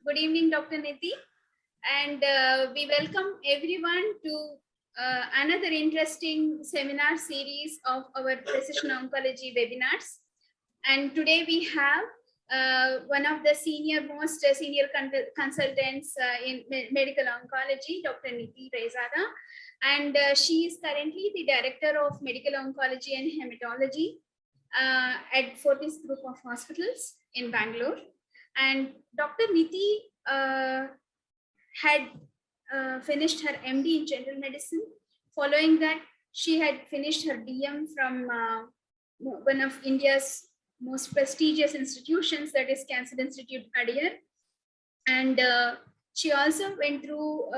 Good evening, Dr. Niti. And we welcome everyone to another interesting seminar series of our precision oncology webinars. And today we have one of the most senior consultants in medical oncology, Dr. Niti Rezada. And she is currently the Director of Medical Oncology and Hematology at Fortis Group of Hospitals in Bangalore. And Dr. Niti had finished her MD in general medicine. Following that, she had finished her DM from one of India's most prestigious institutions, that is Cancer Institute, Adyar. And she also went through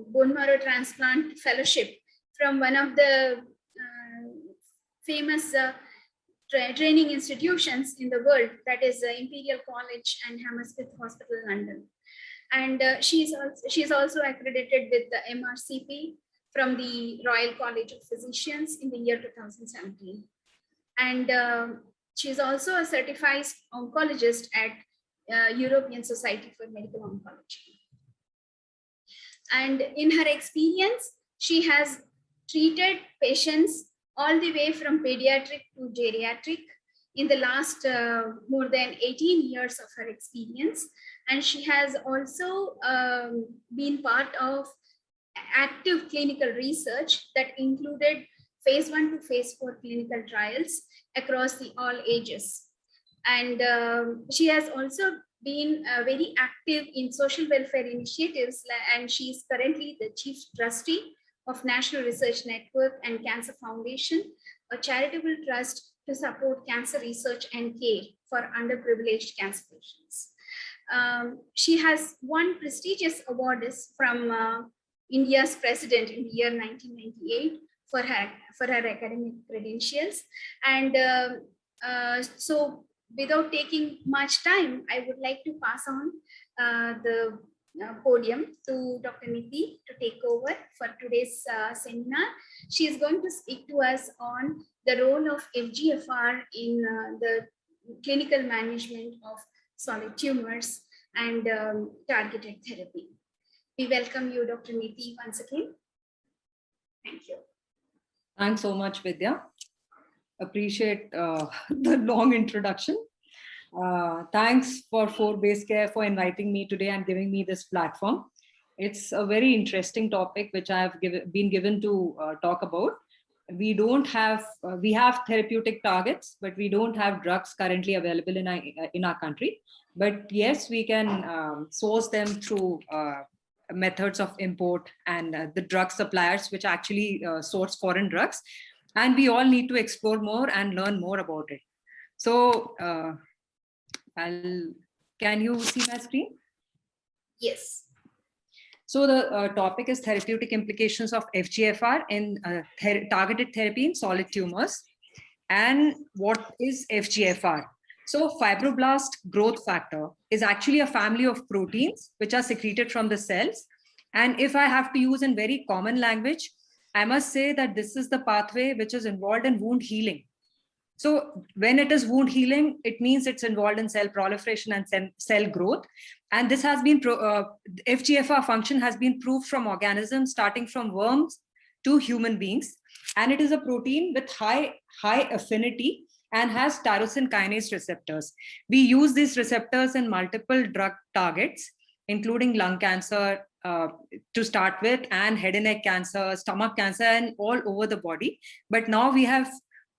bone marrow transplant fellowship from one of the famous training institutions in the world, that is Imperial College and Hammersmith Hospital, London. And she is also accredited with the MRCP from the Royal College of Physicians in the year 2017. And she is also a certified oncologist at European Society for Medical Oncology. And in her experience, she has treated patients all the way from pediatric to geriatric in the last more than 18 years of her experience. And she has also been part of active clinical research that included phase 1 to phase 4 clinical trials across all ages. And she has also been very active in social welfare initiatives, and she is currently the chief trustee of National Research Network and Cancer Foundation, a charitable trust to support cancer research and care for underprivileged cancer patients. She has won prestigious awards from India's president in the year 1998 for her academic credentials. And so without taking much time, I would like to pass on the podium to Dr. Niti to take over for today's seminar. She is going to speak to us on the role of FGFR in the clinical management of solid tumors and targeted therapy. We welcome you, Dr. Niti, once again. Thank you. Thanks so much, Vidya. Appreciate the long introduction. Thanks for Base Care for inviting me today and giving me this platform. It's a very interesting topic which I have been given to talk about. We have therapeutic targets, but we don't have drugs currently available in our country. But yes, we can source them through methods of import and the drug suppliers which actually source foreign drugs. And we all need to explore more and learn more about it. So can you see my screen? Yes. So the topic is therapeutic implications of FGFR in targeted therapy in solid tumors. And what is FGFR? So fibroblast growth factor is actually a family of proteins which are secreted from the cells. And if I have to use in very common language, I must say that this is the pathway which is involved in wound healing. So when it is wound healing, it means it's involved in cell proliferation and cell growth. And this has been, FGFR function has been proved from organisms starting from worms to human beings. And it is a protein with high affinity and has tyrosine kinase receptors. We use these receptors in multiple drug targets, including lung cancer to start with, and head and neck cancer, stomach cancer, and all over the body. But now we have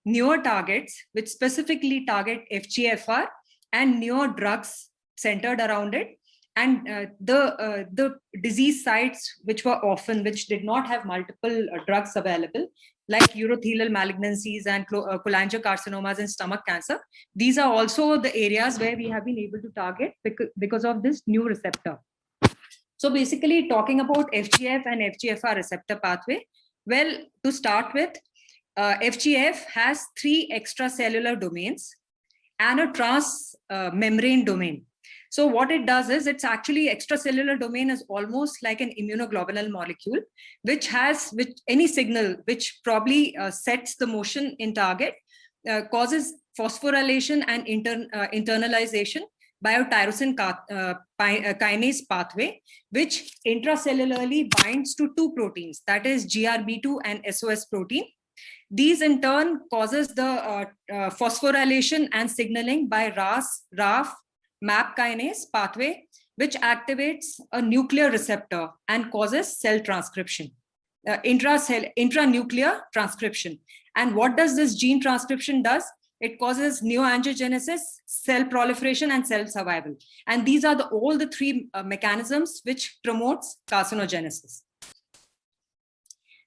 newer targets which specifically target FGFR and newer drugs centered around it. And the disease sites which did not have multiple drugs available, like urothelial malignancies and cholangiocarcinomas and stomach cancer, these are also the areas where we have been able to target because of this new receptor. So basically talking about FGF and FGFR receptor pathway, well, to start with, FGF has 3 extracellular domains and a transmembrane domain. So what it does is, it's actually extracellular domain is almost like an immunoglobulin molecule, which any signal which probably sets the motion in target, causes phosphorylation and internalization biotyrosine kinase pathway, which intracellularly binds to two proteins, that is GRB2 and SOS protein. These in turn causes the phosphorylation and signaling by RAF, MAP kinase pathway, which activates a nuclear receptor and causes cell transcription, intranuclear transcription. And what does this gene transcription does? It causes neoangiogenesis, cell proliferation, and cell survival. And these are all the three mechanisms which promotes carcinogenesis.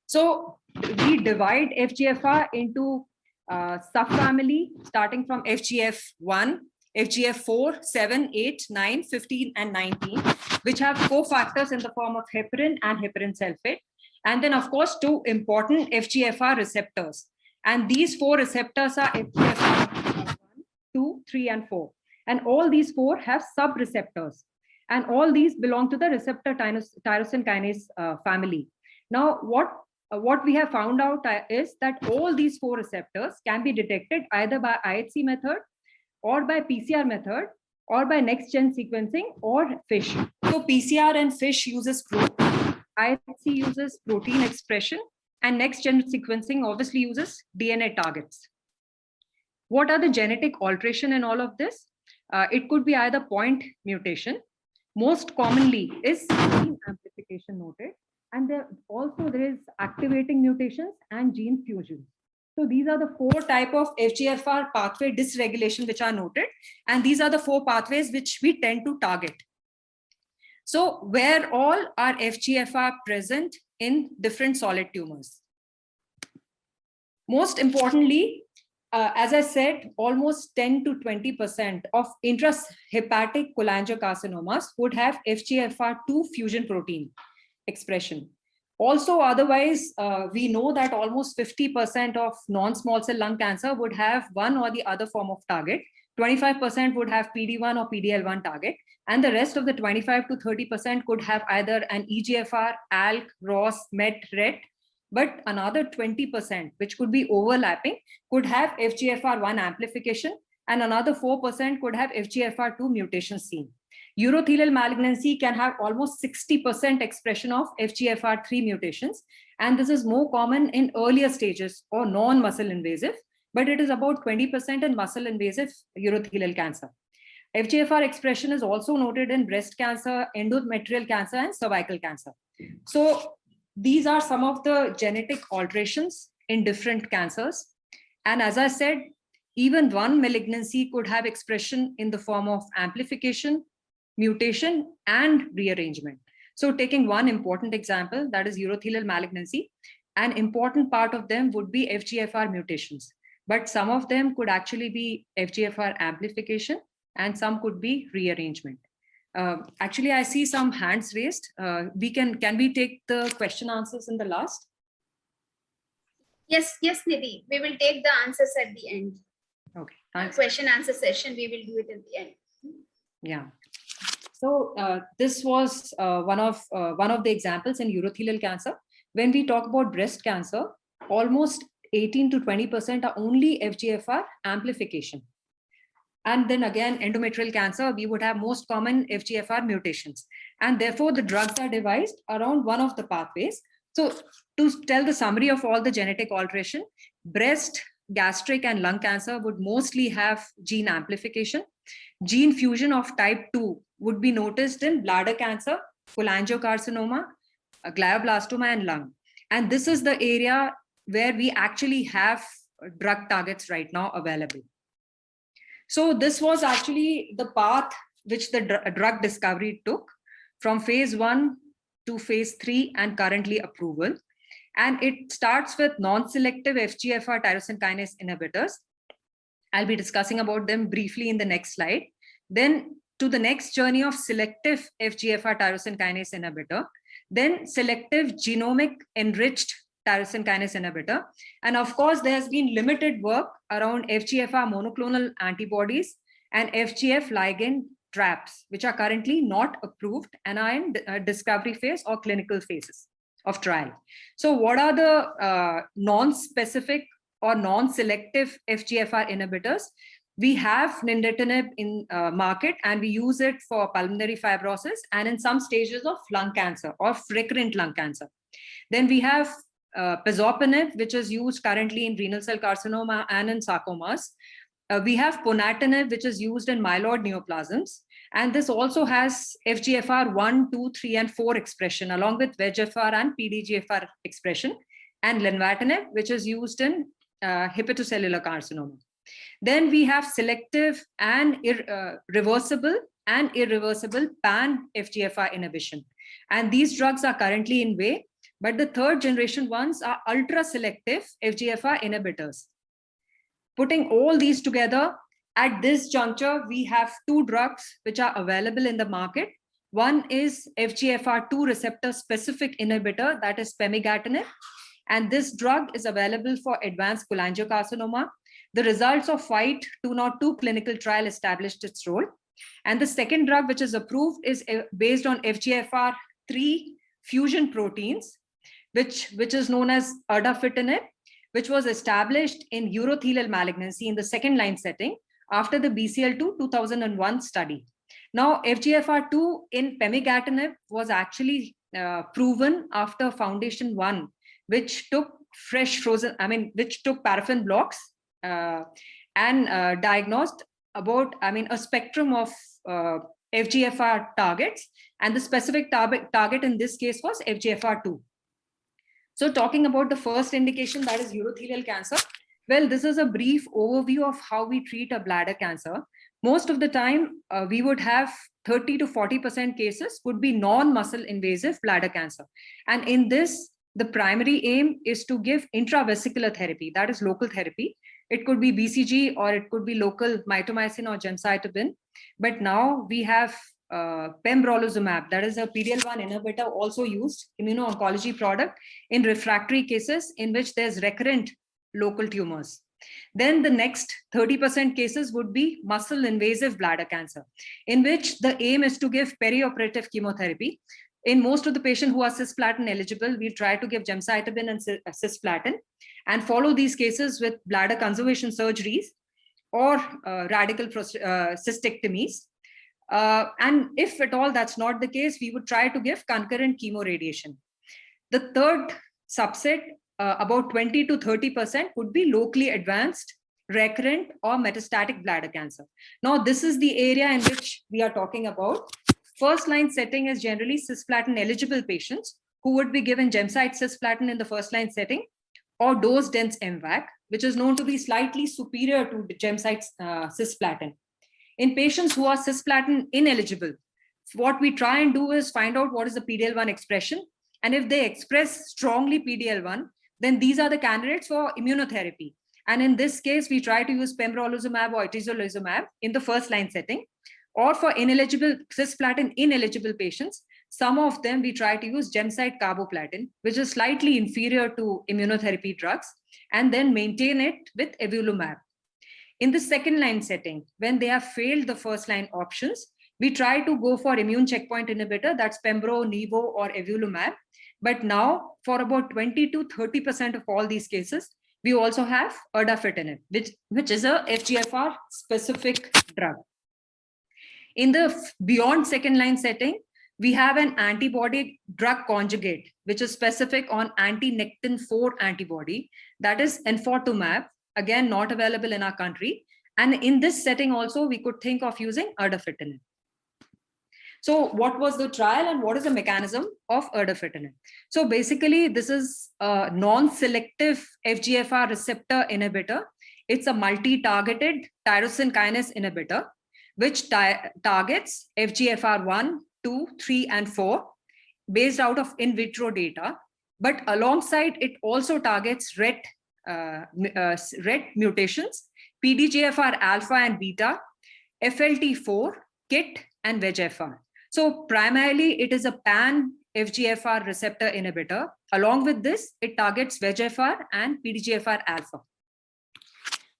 So we divide FGFR into subfamily starting from FGF1, FGF4, 7, 8, 9, 15, and 19, which have cofactors in the form of heparin and heparin sulfate. And then, of course, two important FGFR receptors. And these four receptors are FGFR 1, 2, 3, and 4. And all these four have sub-receptors. And all these belong to the receptor tyrosine kinase family. Now, what we have found out is that all these four receptors can be detected either by IHC method or by PCR method or by next-gen sequencing or FISH. So PCR and FISH uses protein, IHC uses protein expression, and next-gen sequencing obviously uses DNA targets. What are the genetic alteration in all of this? It could be either point mutation. Most commonly is gene amplification noted. And there is activating mutations and gene fusion. So these are the four types of FGFR pathway dysregulation which are noted. And these are the four pathways which we tend to target. So where all are FGFR present in different solid tumors? Most importantly, as I said, almost 10 to 20% of intrahepatic cholangiocarcinomas would have FGFR2 fusion protein expression. Also, otherwise, we know that almost 50% of non-small cell lung cancer would have one or the other form of target. 25% would have PD-1 or PD-L1 target. And the rest of the 25 to 30% could have either an EGFR, ALK, ROS, MET, RET. But another 20%, which could be overlapping, could have FGFR1 amplification. And another 4% could have FGFR2 mutation seen. Urothelial malignancy can have almost 60% expression of FGFR3 mutations. And this is more common in earlier stages or non-muscle invasive, but it is about 20% in muscle invasive urothelial cancer. FGFR expression is also noted in breast cancer, endometrial cancer, and cervical cancer. So these are some of the genetic alterations in different cancers. And as I said, even one malignancy could have expression in the form of amplification, mutation, and rearrangement. So taking one important example, that is urothelial malignancy, an important part of them would be FGFR mutations, but some of them could actually be FGFR amplification and some could be rearrangement. Actually, I see some hands raised. Can we take the question answers in the last? Yes, Nidhi, we will take the answers at the end. Okay, thanks. Question answer session, we will do it at the end. Yeah. So this was one of the examples in urothelial cancer. When we talk about breast cancer, almost 18 to 20% are only FGFR amplification. And then again, endometrial cancer, we would have most common FGFR mutations. And therefore, the drugs are devised around one of the pathways. So to tell the summary of all the genetic alteration, breast, gastric, and lung cancer would mostly have gene amplification. Gene fusion of type 2 would be noticed in bladder cancer, cholangiocarcinoma, glioblastoma, and lung. And this is the area where we actually have drug targets right now available. So this was actually the path which the drug discovery took from phase 1 to phase 3 and currently approval. And it starts with non-selective FGFR tyrosine kinase inhibitors. I'll be discussing about them briefly in the next slide. Then to the next journey of selective FGFR tyrosine kinase inhibitor, then selective genomic enriched tyrosine kinase inhibitor. And of course, there has been limited work around FGFR monoclonal antibodies and FGF ligand traps, which are currently not approved and are in discovery phase or clinical phases of trial. So what are the non-specific or non-selective FGFR inhibitors? We have nintedanib in market, and we use it for pulmonary fibrosis and in some stages of lung cancer or recurrent lung cancer. Then we have pazopanib, which is used currently in renal cell carcinoma and in sarcomas. We have ponatinib, which is used in myeloid neoplasms. And this also has FGFR 1, 2, 3, and 4 expression, along with VEGFR and PDGFR expression, and lenvatinib, which is used in hepatocellular carcinoma. Then we have selective and reversible and irreversible pan-FGFR inhibition. And these drugs are currently in way, but the third generation ones are ultra-selective FGFR inhibitors. Putting all these together, at this juncture, we have 2 drugs which are available in the market. One is FGFR2 receptor specific inhibitor, that is pemigatinib. And this drug is available for advanced cholangiocarcinoma. The results of FIGHT 202 clinical trial established its role. And the second drug which is approved is based on FGFR3 fusion proteins, which is known as erdafitinib, which was established in urothelial malignancy in the second line setting after the BCL2 2001 study. Now, FGFR2 in pemigatinib was actually proven after Foundation 1, which took which took paraffin blocks and diagnosed about, a spectrum of FGFR targets, and the specific target in this case was FGFR2. So talking about the first indication, that is urothelial cancer. Well, this is a brief overview of how we treat a bladder cancer. Most of the time, we would have 30 to 40% cases would be non-muscle invasive bladder cancer. And in this, the primary aim is to give intravesicular therapy, that is local therapy. It could be BCG or it could be local mitomycin or gemcitabine. But now we have pembrolizumab, that is a PD-L1 inhibitor, also used immuno-oncology product in refractory cases in which there's recurrent local tumors. Then the next 30% cases would be muscle invasive bladder cancer, in which the aim is to give perioperative chemotherapy. In most of the patients who are cisplatin eligible, we try to give gemcitabine and cisplatin and follow these cases with bladder conservation surgeries or radical cystectomies. And if at all that's not the case, we would try to give concurrent chemoradiation. The third subset, about 20 to 30%, would be locally advanced, recurrent, or metastatic bladder cancer. Now, this is the area in which we are talking about. First line setting is generally cisplatin eligible patients who would be given Gemcite cisplatin in the first line setting, or dose dense MVAC, which is known to be slightly superior to Gemcite cisplatin. In patients who are cisplatin ineligible, what we try and do is find out what is the PD-L1 expression. And if they express strongly PD-L1, then these are the candidates for immunotherapy. And in this case, we try to use pembrolizumab or atezolizumab in the first line setting. Or for ineligible, cisplatin ineligible patients, some of them we try to use Gemcite carboplatin, which is slightly inferior to immunotherapy drugs, and then maintain it with evolumab. In the second line setting, when they have failed the first line options, we try to go for immune checkpoint inhibitor, that's pembro, nivo, or evolumab. But now, for about 20 to 30% of all these cases, we also have erdafitinib, which is a FGFR specific drug. In the beyond second line setting, we have an antibody drug conjugate, which is specific on anti-Nectin-4 antibody, that is enfortumab, again, not available in our country. And in this setting also, we could think of using erdafitinib. So what was the trial and what is the mechanism of erdafitinib? So basically, this is a non-selective FGFR receptor inhibitor. It's a multi-targeted tyrosine kinase inhibitor, which targets FGFR1, 2, 3, and 4 based out of in vitro data. But alongside, it also targets RET mutations, PDGFR alpha and beta, FLT4, KIT, and VEGFR. So primarily, it is a pan-FGFR receptor inhibitor. Along with this, it targets VEGFR and PDGFR alpha.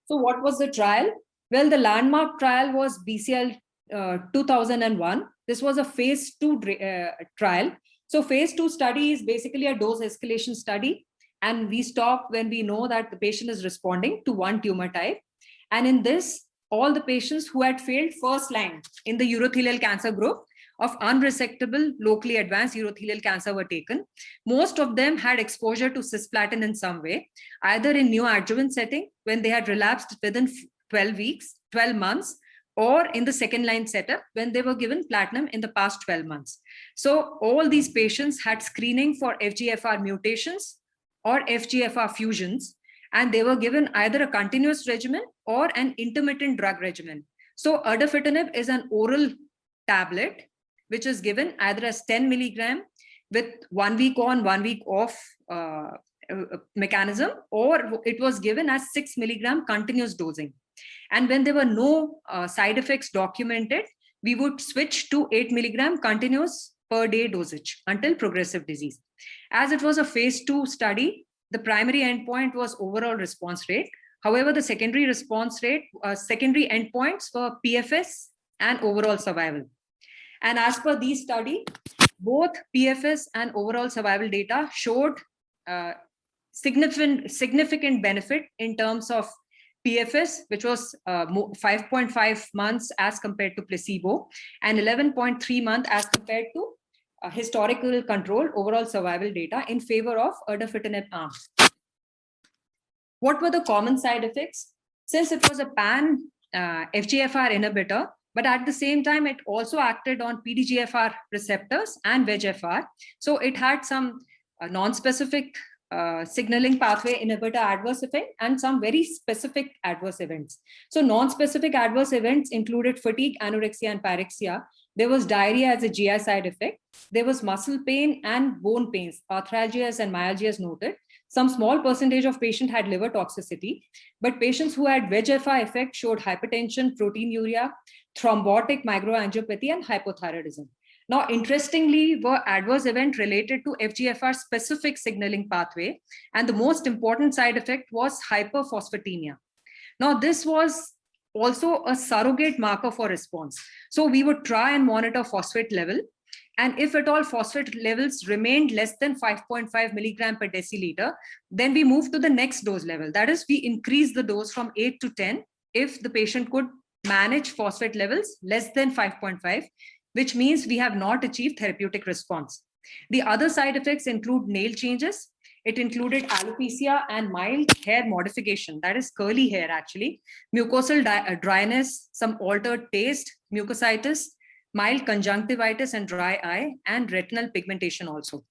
So what was the trial? Well, the landmark trial was BCL 2001. This was a phase 2 trial. So phase 2 study is basically a dose escalation study. And we stop when we know that the patient is responding to one tumor type. And in this, all the patients who had failed first line in the urothelial cancer group of unresectable, locally advanced urothelial cancer were taken. Most of them had exposure to cisplatin in some way, either in neoadjuvant setting when they had relapsed within 12 months, or in the second line setup when they were given platinum in the past 12 months. So all these patients had screening for FGFR mutations or FGFR fusions, and they were given either a continuous regimen or an intermittent drug regimen. So erdafitinib is an oral tablet which is given either as 10 milligram with 1 week on, 1 week off mechanism, or it was given as 6 milligram continuous dosing. And when there were no side effects documented, we would switch to 8 milligram continuous per day dosage until progressive disease. As it was a phase 2 study, the primary endpoint was overall response rate. However, the secondary endpoints were PFS and overall survival. And as per these study, both PFS and overall survival data showed significant benefit in terms of PFS, which was 5.5 months as compared to placebo, and 11.3 months as compared to historical control overall survival data in favor of erdafitinib arm. What were the common side effects? Since it was a pan FGFR inhibitor, but at the same time, it also acted on PDGFR receptors and VEGFR. So it had some non-specific signaling pathway inhibitor adverse effect and some very specific adverse events. So non-specific adverse events included fatigue, anorexia, and pyrexia. There was diarrhea as a GI side effect. There was muscle pain and bone pains, arthralgias and myalgias noted. Some small percentage of patients had liver toxicity, but patients who had VEGFR effect showed hypertension, proteinuria, thrombotic microangiopathy, and hypothyroidism. Now, interestingly, were adverse event related to FGFR specific signaling pathway, and the most important side effect was hyperphosphatemia. Now, this was also a surrogate marker for response. So we would try and monitor phosphate level. And if at all phosphate levels remained less than 5.5 milligram per deciliter, then we move to the next dose level. That is, we increase the dose from 8 to 10 if the patient could manage phosphate levels less than 5.5, which means we have not achieved therapeutic response. The other side effects include nail changes. It included alopecia and mild hair modification, that is curly hair actually, mucosal dryness, some altered taste, mucositis, mild conjunctivitis and dry eye, and retinal pigmentation also.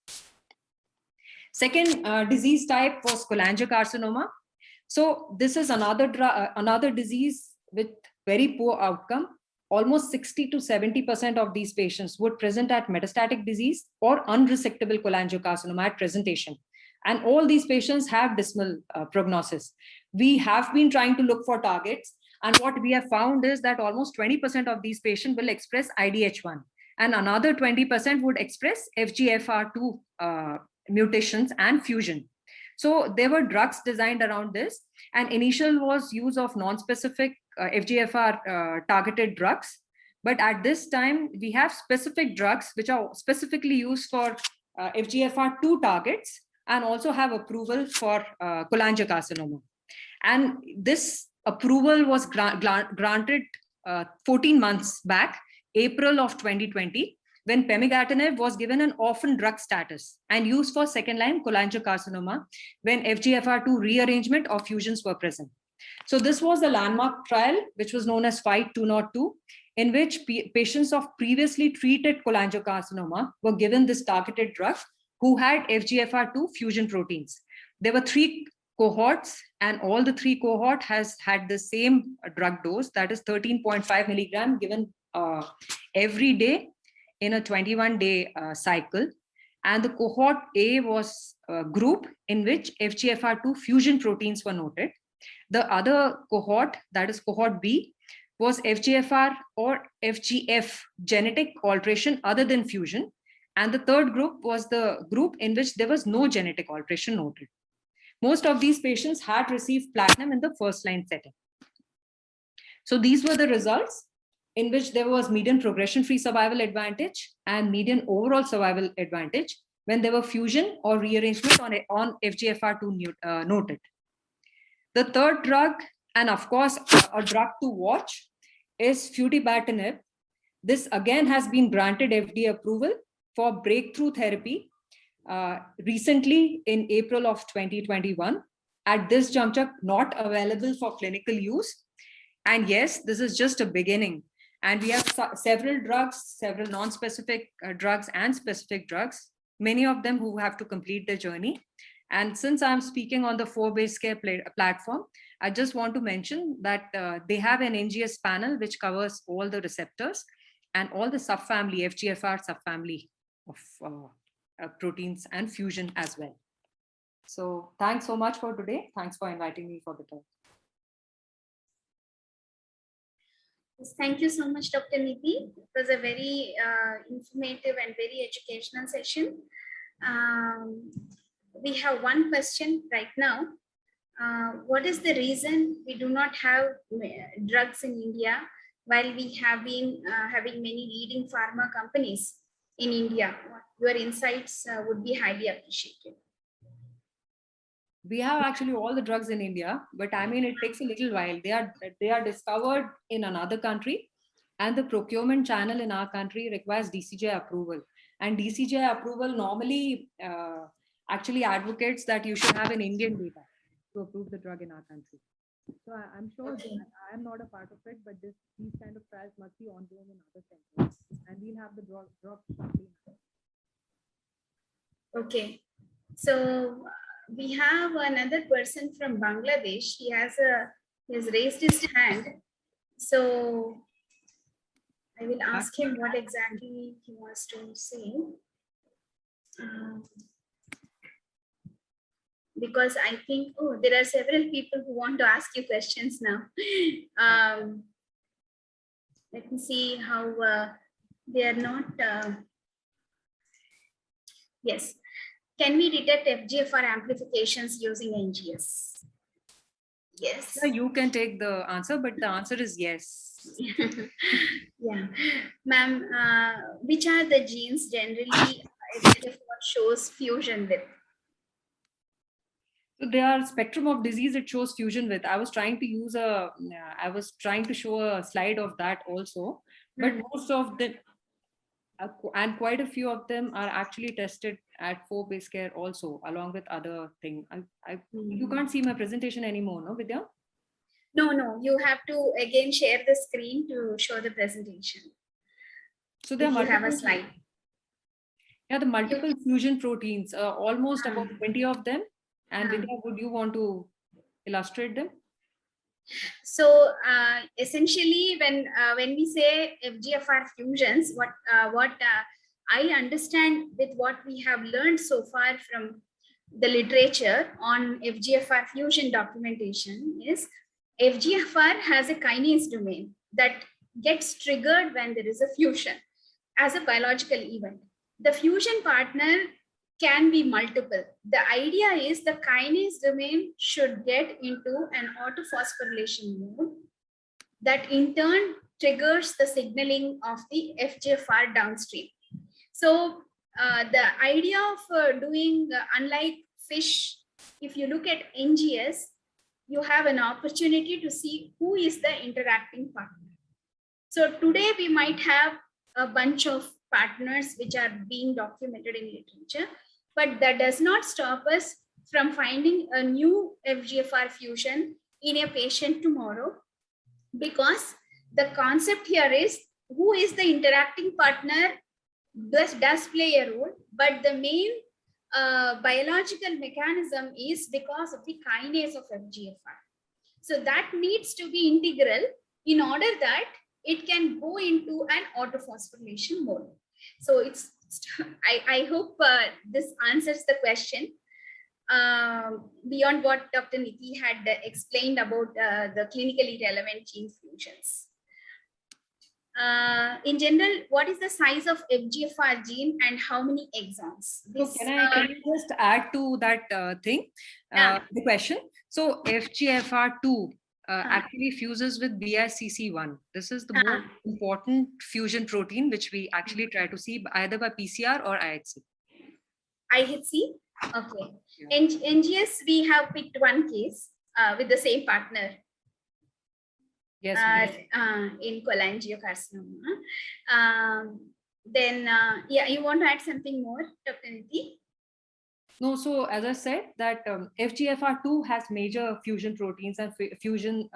Second disease type was cholangiocarcinoma. So this is another disease with very poor outcome. Almost 60 to 70% of these patients would present at metastatic disease or unresectable cholangiocarcinoma at presentation. And all these patients have dismal prognosis. We have been trying to look for targets. And what we have found is that almost 20% of these patients will express IDH1, and another 20% would express FGFR2 mutations and fusion. So there were drugs designed around this, and initial was use of non-specific FGFR targeted drugs. But at this time, we have specific drugs which are specifically used for FGFR2 targets and also have approval for cholangiocarcinoma. And this approval was granted 14 months back, April of 2020, when pemigatinib was given an orphan drug status and used for second-line cholangiocarcinoma when FGFR2 rearrangement or fusions were present. So this was the landmark trial, which was known as FIGHT 202, in which patients of previously treated cholangiocarcinoma were given this targeted drug who had FGFR2 fusion proteins. There were 3 cohorts, and all the 3 cohort has had the same drug dose, that is 13.5 milligram given every day in a 21-day cycle. And the cohort A was a group in which FGFR2 fusion proteins were noted. The other cohort, that is cohort B, was FGFR or FGF genetic alteration other than fusion. And the third group was the group in which there was no genetic alteration noted. Most of these patients had received platinum in the first line setting. So these were the results in which there was median progression-free survival advantage and median overall survival advantage when there were fusion or rearrangement on FGFR2 noted. The third drug And of course, a drug to watch is futibatinib. This again has been granted FDA approval for breakthrough therapy recently in April of 2021. At this juncture, not available for clinical use. And yes, this is just a beginning. And we have several drugs, several non-specific drugs and specific drugs, many of them who have to complete their journey. And since I'm speaking on the 4-base care platform, I just want to mention that they have an NGS panel which covers all the receptors and all the subfamily, FGFR subfamily of proteins and fusion as well. So thanks so much for today. Thanks for inviting me for the talk. Thank you so much, Dr. Nidhi. It was a very informative and very educational session. We have one question right now. What is the reason we do not have drugs in India while we have been having many leading pharma companies in India? Your insights would be highly appreciated. We have actually all the drugs in India, but I mean, it takes a little while. They are discovered in another country, and the procurement channel in our country requires DCGI approval. And DCGI approval normally actually advocates that you should have an Indian data to approve the drug in our country. So I'm sure I am not a part of it, but these kind of trials must be ongoing in other centers, and we'll have the drug shortly. Okay, so we have another person from Bangladesh. He has raised his hand. So I will ask him what exactly he wants to say. Because I think, there are several people who want to ask you questions now. Let me see how they are not. Yes. Can we detect FGFR amplifications using NGS? Yes. You can take the answer, but the answer is yes. Yeah. Ma'am, which are the genes generally FGFR shows fusion with? So there are spectrum of disease it shows fusion with. I was trying to show a slide of that also, but most of them, and quite a few of them are actually tested at 4-base care also, along with other things. You can't see my presentation anymore, no, Vidya? No, you have to again share the screen to show the presentation. So there you have a slide. Yeah, the multiple fusion proteins, almost about 20 of them. And Vidya, would you want to illustrate them? So essentially, when we say FGFR fusions, what I understand with what we have learned so far from the literature on FGFR fusion documentation is FGFR has a kinase domain that gets triggered when there is a fusion as a biological event. The fusion partner can be multiple. The idea is the kinase domain should get into an autophosphorylation mode that in turn triggers the signaling of the FGFR downstream. So the idea of doing, unlike fish, if you look at NGS, you have an opportunity to see who is the interacting partner. So today we might have a bunch of partners which are being documented in literature, but that does not stop us from finding a new FGFR fusion in a patient tomorrow, because the concept here is who is the interacting partner does play a role, but the main biological mechanism is because of the kinase of FGFR. So that needs to be integral in order that it can go into an autophosphorylation mode. So I hope this answers the question. Beyond what Dr. Nidhi had explained about the clinically relevant gene fusions. In general, what is the size of FGFR gene and how many exons? So can you just add to that the question? So FGFR2 actually fuses with BICC1. This is the most important fusion protein, which we actually try to see either by PCR or IHC. IHC? Okay. Yeah. NGS, we have picked one case with the same partner. Yes. in cholangiocarcinoma. Then, yeah, you want to add something more, Dr. Niti? No, so as I said, that FGFR2 has major fusion proteins and fusion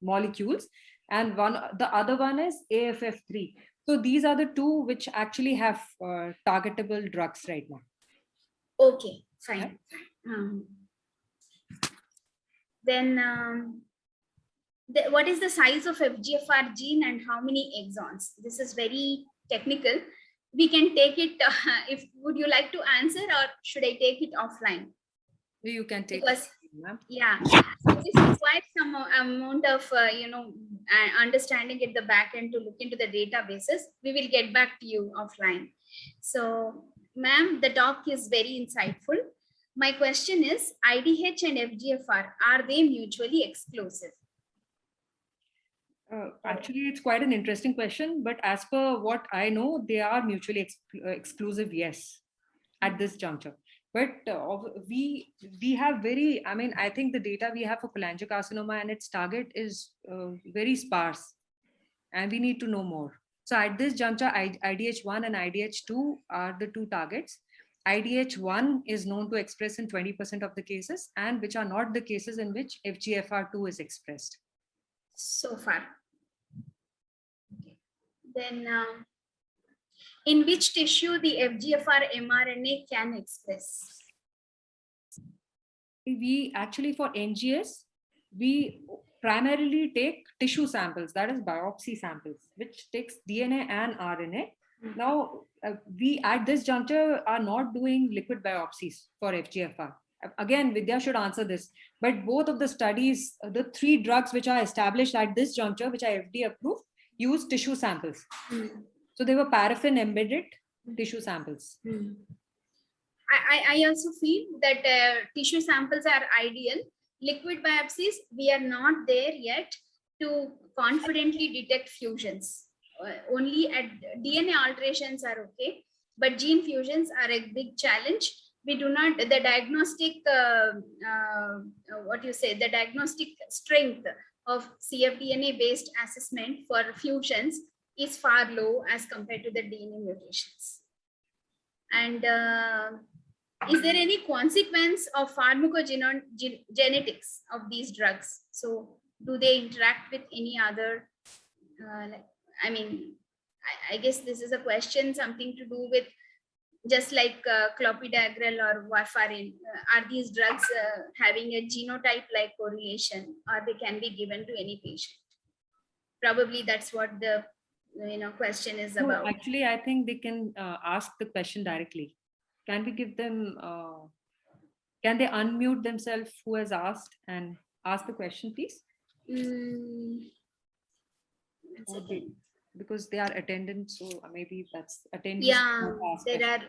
molecules, and the other one is AFF3. So these are the two which actually have targetable drugs right now. Okay, fine. Right? Then, what is the size of FGFR gene and how many exons? This is very technical. We can take it. If would you like to answer, or should I take it offline? You can take Because it, yeah, so this requires some amount of understanding at the back end to look into the databases. We will get back to you offline. So, ma'am, the talk is very insightful. My question is, IDH and FGFR, are they mutually exclusive? Actually, it's quite an interesting question, but as per what I know, they are mutually exclusive, yes, at this juncture. But we have very, I mean, I think the data we have for cholangiocarcinoma and its target is very sparse, and we need to know more. So at this juncture, IDH1 and IDH2 are the two targets. IDH1 is known to express in 20% of the cases, and which are not the cases in which FGFR2 is expressed. So far. Then, in which tissue the FGFR mRNA can express? We actually, for NGS, we primarily take tissue samples, that is biopsy samples, which takes DNA and RNA. Now, we at this juncture are not doing liquid biopsies for FGFR. Again, Vidya should answer this, but both of the studies, the 3 drugs which are established at this juncture, which are FDA approved, use tissue samples. So they were paraffin embedded tissue samples. I also feel that tissue samples are ideal. Liquid biopsies, we are not there yet to confidently detect fusions. Only at DNA alterations are okay, but gene fusions are a big challenge. We do not, the diagnostic, the diagnostic strength of cfDNA based assessment for fusions is far low as compared to the DNA mutations. And is there any consequence of pharmacogenetics of these drugs? So do they interact with any other, I mean, I guess this is a question, something to do with just like clopidogrel or warfarin. Are these drugs having a genotype-like correlation, or they can be given to any patient? Probably that's what the question is about. Actually, I think they can ask the question directly. Can we give them, can they unmute themselves who has asked and ask the question, please? Because they are attendants, so maybe that's attendees. Yeah, there are.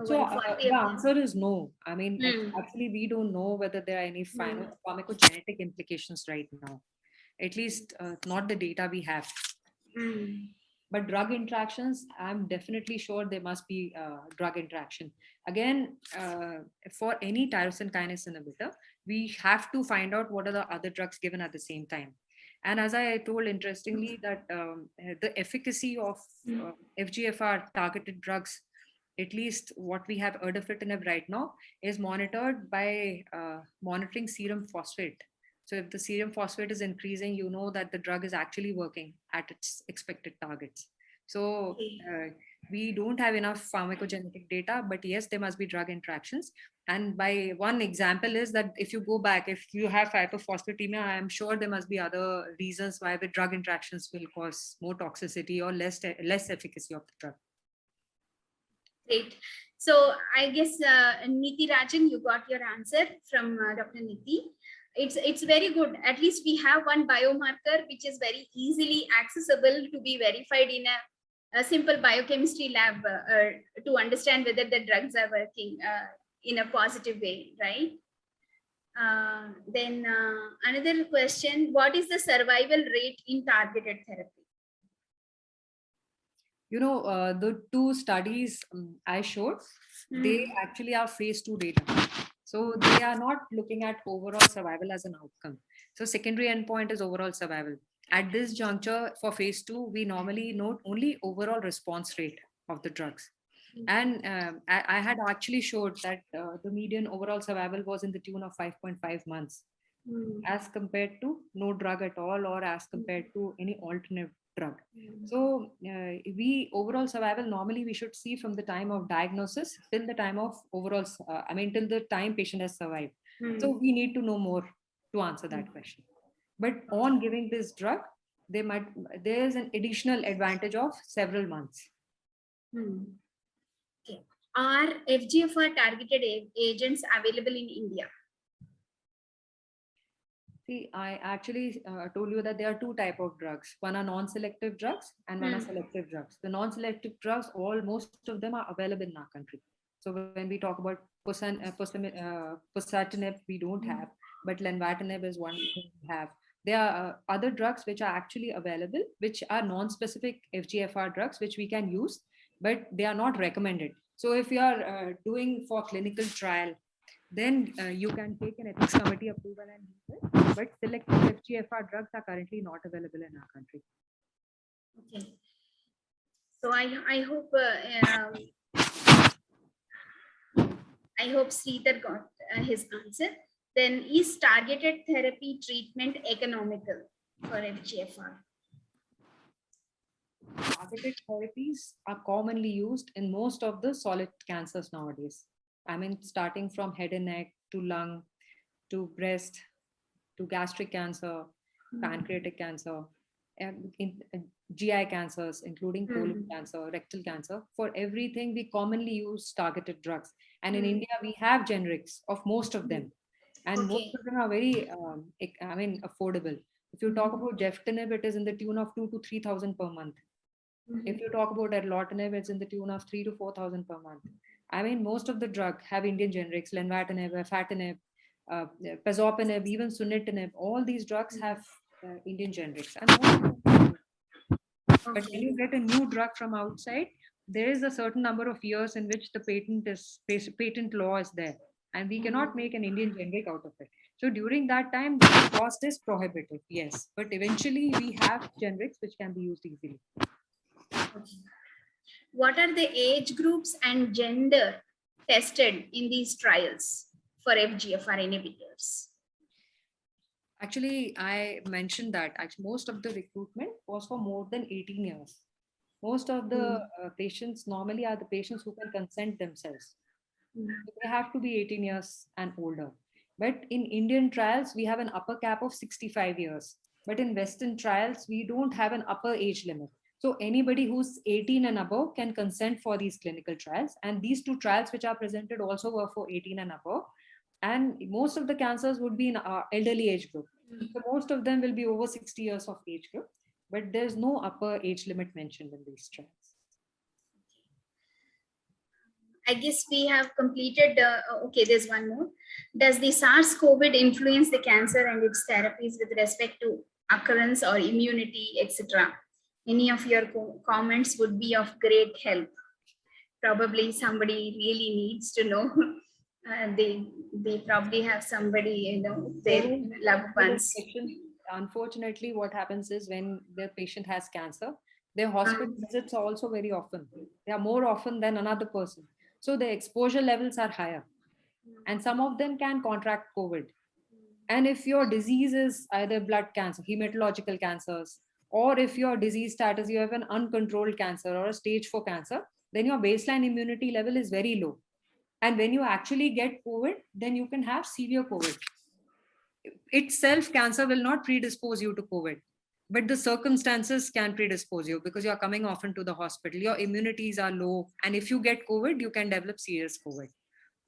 So the answer is no. I mean, actually, we don't know whether there are any pharmacogenetic implications right now. At least not the data we have. But drug interactions, I'm definitely sure there must be drug interaction. Again, for any tyrosine kinase inhibitor, we have to find out what are the other drugs given at the same time. And as I told, interestingly, that the efficacy of FGFR targeted drugs, at least what we have erdafitinib right now, is monitored by monitoring serum phosphate. So if the serum phosphate is increasing, you know that the drug is actually working at its expected targets. So we don't have enough pharmacogenetic data, but yes, there must be drug interactions. And by one example is that if you go back, if you have hyperphosphatemia, I'm sure there must be other reasons why the drug interactions will cause more toxicity or less efficacy of the drug. Great. So I guess Niti Rajan, you got your answer from Dr. Niti. It's very good. At least we have one biomarker which is very easily accessible to be verified in a simple biochemistry lab to understand whether the drugs are working in a positive way, right? Then another question, what is the survival rate in targeted therapy? You know, the 2 studies I showed, they actually are phase 2 data. So they are not looking at overall survival as an outcome. So secondary endpoint is overall survival. At this juncture for phase 2, we normally note only overall response rate of the drugs. And I had actually showed that the median overall survival was in the tune of 5.5 months as compared to no drug at all or as compared to any alternate drug. So we overall survival normally we should see from the time of diagnosis till the time of overall, till the time patient has survived. So we need to know more to answer that question. But on giving this drug, there is an additional advantage of several months. Okay. Are FGFR targeted agents available in India? See, I actually told you that there are two type of drugs. One are non-selective drugs and one are selective drugs. The non-selective drugs, most of them are available in our country. So when we talk about Posatinib, we don't have, but Lenvatinib is one we have. There are other drugs which are actually available, which are non-specific FGFR drugs, which we can use, but they are not recommended. So if you are doing for clinical trial, then you can take an ethics committee approval and use it. But selective FGFR drugs are currently not available in our country. Okay. So I hope Sridhar got his answer. Then is targeted therapy treatment economical for FGFR? Targeted therapies are commonly used in most of the solid cancers nowadays. Starting from head and neck to lung, to breast, to gastric cancer, pancreatic cancer, GI cancers, including colon cancer, rectal cancer. For everything, we commonly use targeted drugs. And in India, we have generics of most of them. And most of them are very, affordable. If you talk about Jeftinib, it is in the tune of 2,000 to 3,000 per month. If you talk about Erlotinib, it's in the tune of 3,000 to 4,000 per month. Most of the drug have Indian generics, Lenvatinib, Afatinib, Pazopanib, even Sunitinib. All these drugs have Indian generics. But when you get a new drug from outside, there is a certain number of years in which the patent law is there, and we cannot make an Indian generic out of it. So during that time, the cost is prohibitive, yes. But eventually, we have generics which can be used easily. What are the age groups and gender tested in these trials for FGFR inhibitors? Actually, I mentioned that most of the recruitment was for more than 18 years. Most of the patients normally are the patients who can consent themselves. So they have to be 18 years and older. But in Indian trials, we have an upper cap of 65 years. But in Western trials, we don't have an upper age limit. So anybody who's 18 and above can consent for these clinical trials. And these two trials which are presented also were for 18 and above. And most of the cancers would be in our elderly age group. So most of them will be over 60 years of age group, but there's no upper age limit mentioned in these trials. I guess we have completed, okay, there's one more. Does the SARS-CoV influence the cancer and its therapies with respect to occurrence or immunity, etc.? Any of your comments would be of great help. Probably somebody really needs to know. They probably have somebody, their loved ones. Unfortunately, what happens is when the patient has cancer, their hospital visits are also very often. They are more often than another person. So the exposure levels are higher. And some of them can contract COVID. And if your disease is either blood cancer, hematological cancers, or if your disease status, you have an uncontrolled cancer or a stage 4 cancer, then your baseline immunity level is very low. And when you actually get COVID, then you can have severe COVID. Itself, cancer will not predispose you to COVID, but the circumstances can predispose you because you're coming often to the hospital. Your immunities are low. And if you get COVID, you can develop serious COVID.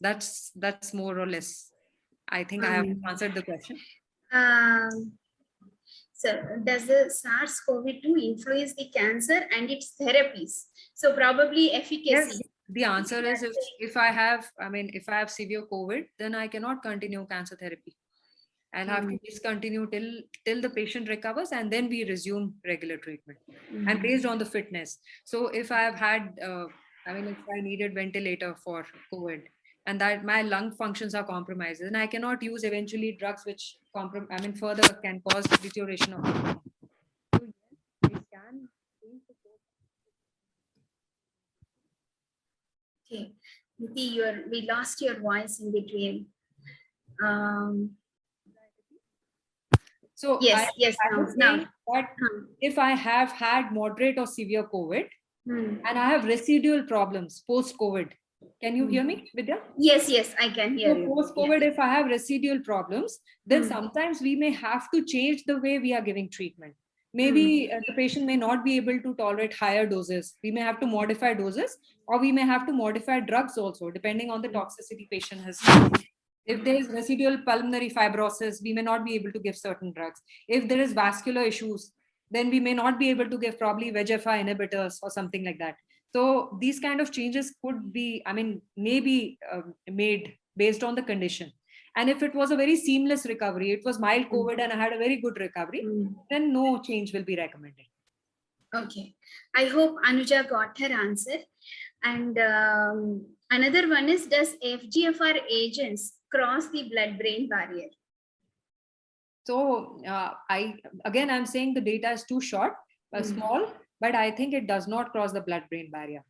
That's more or less. I think I have answered the question. So does the SARS-CoV-2 influence the cancer and its therapies? So probably efficacy. Yes, the answer is if I have severe COVID, then I cannot continue cancer therapy. I'll have to discontinue till the patient recovers, and then we resume regular treatment. And based on the fitness. So if I have had, if I needed ventilator for COVID, and that my lung functions are compromised, and I cannot use eventually drugs which further can cause deterioration of the lung. So yes, it can change the course. Okay, Niti, we lost your voice in between. So Yes, yes, I was now. saying that if I have had moderate or severe COVID Hmm. and I have residual problems post-COVID, can you hear me, Vidya? Yes, yes, I can hear So you. post-COVID, if I have residual problems, then Hmm. sometimes we may have to change the way we are giving treatment. Maybe the patient may not be able to tolerate higher doses. We may have to modify doses, or we may have to modify drugs also, depending on the toxicity patient has. If there is residual pulmonary fibrosis, we may not be able to give certain drugs. If there is vascular issues, then we may not be able to give probably VEGF-R inhibitors or something like that. So these kind of changes could be, may be made based on the condition. And if it was a very seamless recovery, it was mild COVID and I had a very good recovery, then no change will be recommended. Okay, I hope Anuja got her answer. And another one is, does FGFR agents cross the blood-brain barrier? So I'm saying the data is too short, small, but I think it does not cross the blood-brain barrier.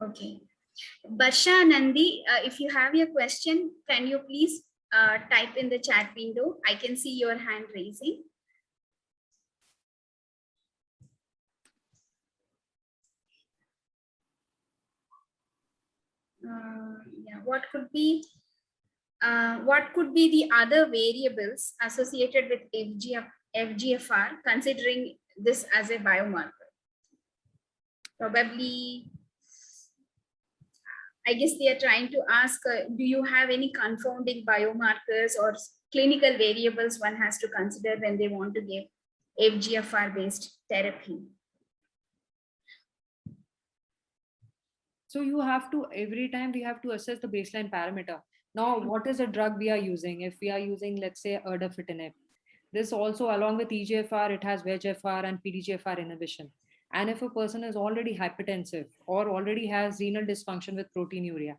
Okay. Barsha Nandi, if you have your question, can you please type in the chat window? I can see your hand raising. Yeah, what could be the other variables associated with FGFR, considering this as a biomarker? Probably, I guess they are trying to ask, do you have any confounding biomarkers or clinical variables one has to consider when they want to give FGFR-based therapy? So you have to, every time we have to assess the baseline parameter. Now, what is the drug we are using? If we are using, let's say, erdafitinib, this also, along with EGFR, it has VEGFR and PDGFR inhibition. And if a person is already hypertensive or already has renal dysfunction with proteinuria,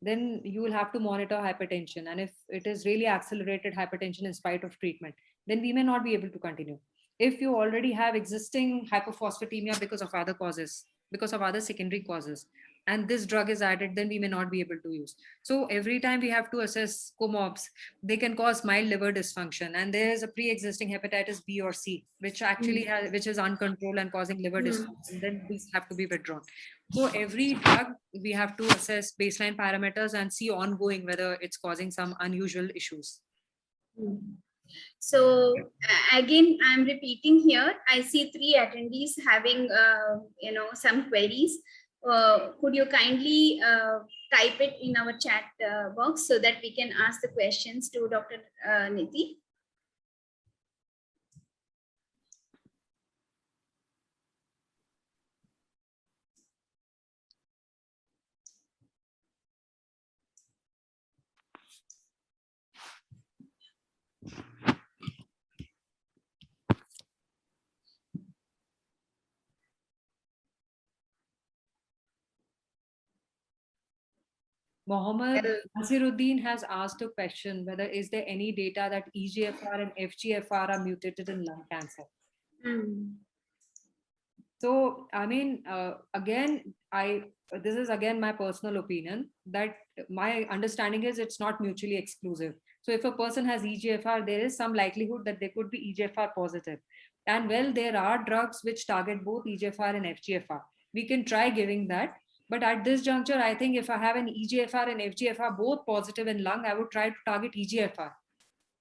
then you will have to monitor hypertension. And if it is really accelerated hypertension in spite of treatment, then we may not be able to continue. If you already have existing hypophosphatemia because of other causes, because of other secondary causes, and this drug is added, then we may not be able to use. So every time we have to assess comorbs, they can cause mild liver dysfunction, and there is a pre-existing hepatitis B or C, which actually has, which is uncontrolled and causing liver dysfunction. Then these have to be withdrawn. So every drug we have to assess baseline parameters and see ongoing whether it's causing some unusual issues. So again, I'm repeating here. I see 3 attendees having some queries. Could you kindly type it in our chat box so that we can ask the questions to Dr. Niti? Mohammed Nasiruddin has asked a question whether is there any data that EGFR and FGFR are mutated in lung cancer. So, again, this is again my personal opinion that my understanding is it's not mutually exclusive. So if a person has EGFR, there is some likelihood that they could be EGFR positive. And well, there are drugs which target both EGFR and FGFR. We can try giving that. But at this juncture, I think if I have an EGFR and FGFR both positive in lung, I would try to target EGFR.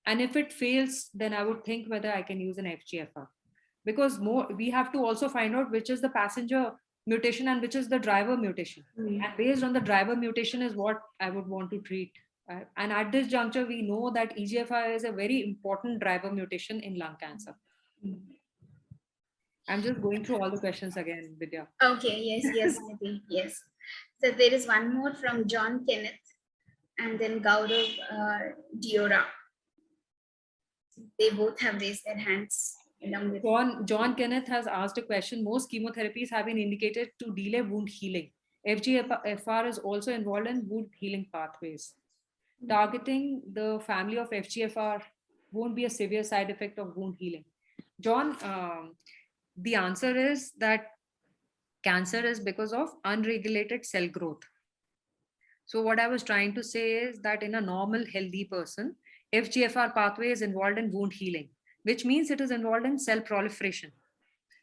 And if it fails, then I would think whether I can use an FGFR. Because we have to also find out which is the passenger mutation and which is the driver mutation. And based on the driver mutation is what I would want to treat. And at this juncture, we know that EGFR is a very important driver mutation in lung cancer. I'm just going through all the questions again, Vidya. Okay, yes, Niti, yes. So there is one more from John Kenneth and then Gaurav Diora. They both have raised their hands. John Kenneth has asked a question. Most chemotherapies have been indicated to delay wound healing. FGFR is also involved in wound healing pathways. Targeting the family of FGFR won't be a severe side effect of wound healing. John, the answer is that cancer is because of unregulated cell growth. So what I was trying to say is that in a normal healthy person, FGFR pathway is involved in wound healing, which means it is involved in cell proliferation.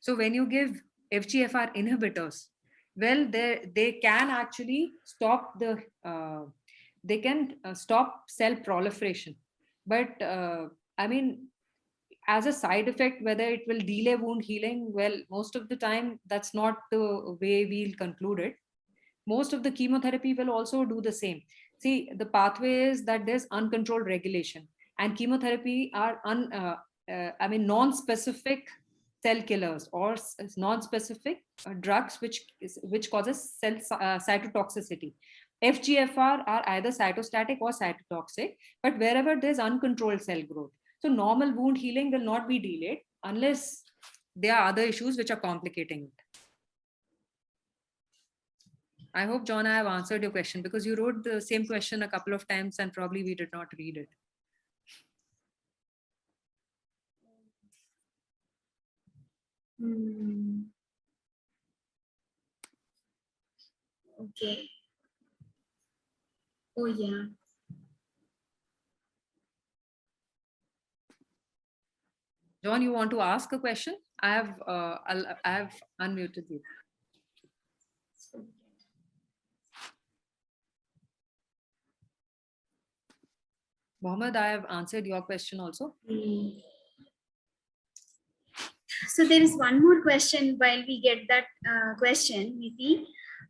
So when you give FGFR inhibitors, well, they can actually stop the stop cell proliferation. But I mean, as a side effect, whether it will delay wound healing, well, most of the time that's not the way we'll conclude it. Most of the chemotherapy will also do the same. See, the pathway is that there's uncontrolled regulation, and chemotherapy are non-specific cell killers or non-specific drugs which causes cell cytotoxicity. FGFR are either cytostatic or cytotoxic, but wherever there's uncontrolled cell growth. So normal wound healing will not be delayed unless there are other issues which are complicating it. I hope, John, I have answered your question, because you wrote the same question a couple of times and probably we did not read it. Okay. Oh, yeah. John, you want to ask a question? I have unmuted you. Mohammed, I have answered your question also. So there is one more question while we get that question, Niti.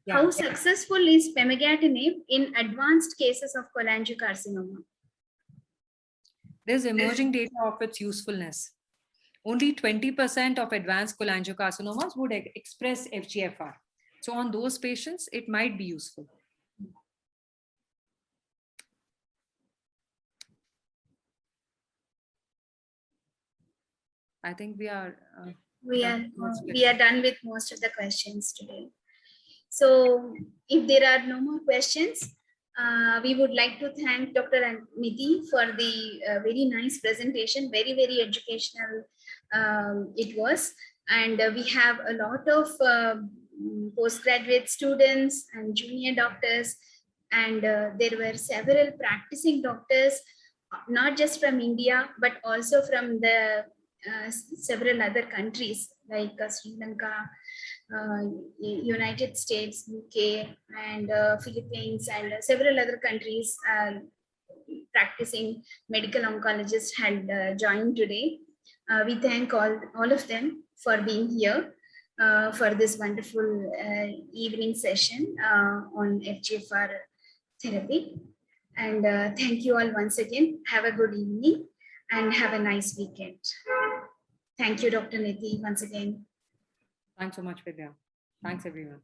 Yeah. How successful is pemigatinib in advanced cases of cholangiocarcinoma? There's emerging data of its usefulness. Only 20% of advanced cholangiocarcinomas would express FGFR. So on those patients, it might be useful. I think we are done with most of the questions today. So if there are no more questions, we would like to thank Dr. Niti for the very nice presentation, very, very educational it was. And we have a lot of postgraduate students and junior doctors, and there were several practicing doctors, not just from India, but also from the several other countries like Sri Lanka, United States, UK, and Philippines, and several other countries. Practicing medical oncologists had joined today. We thank all of them for being here for this wonderful evening session on FGFR therapy. And thank you all once again. Have a good evening and have a nice weekend. Thank you, Dr. Niti, once again. Thanks so much, Vidya. Thanks, everyone.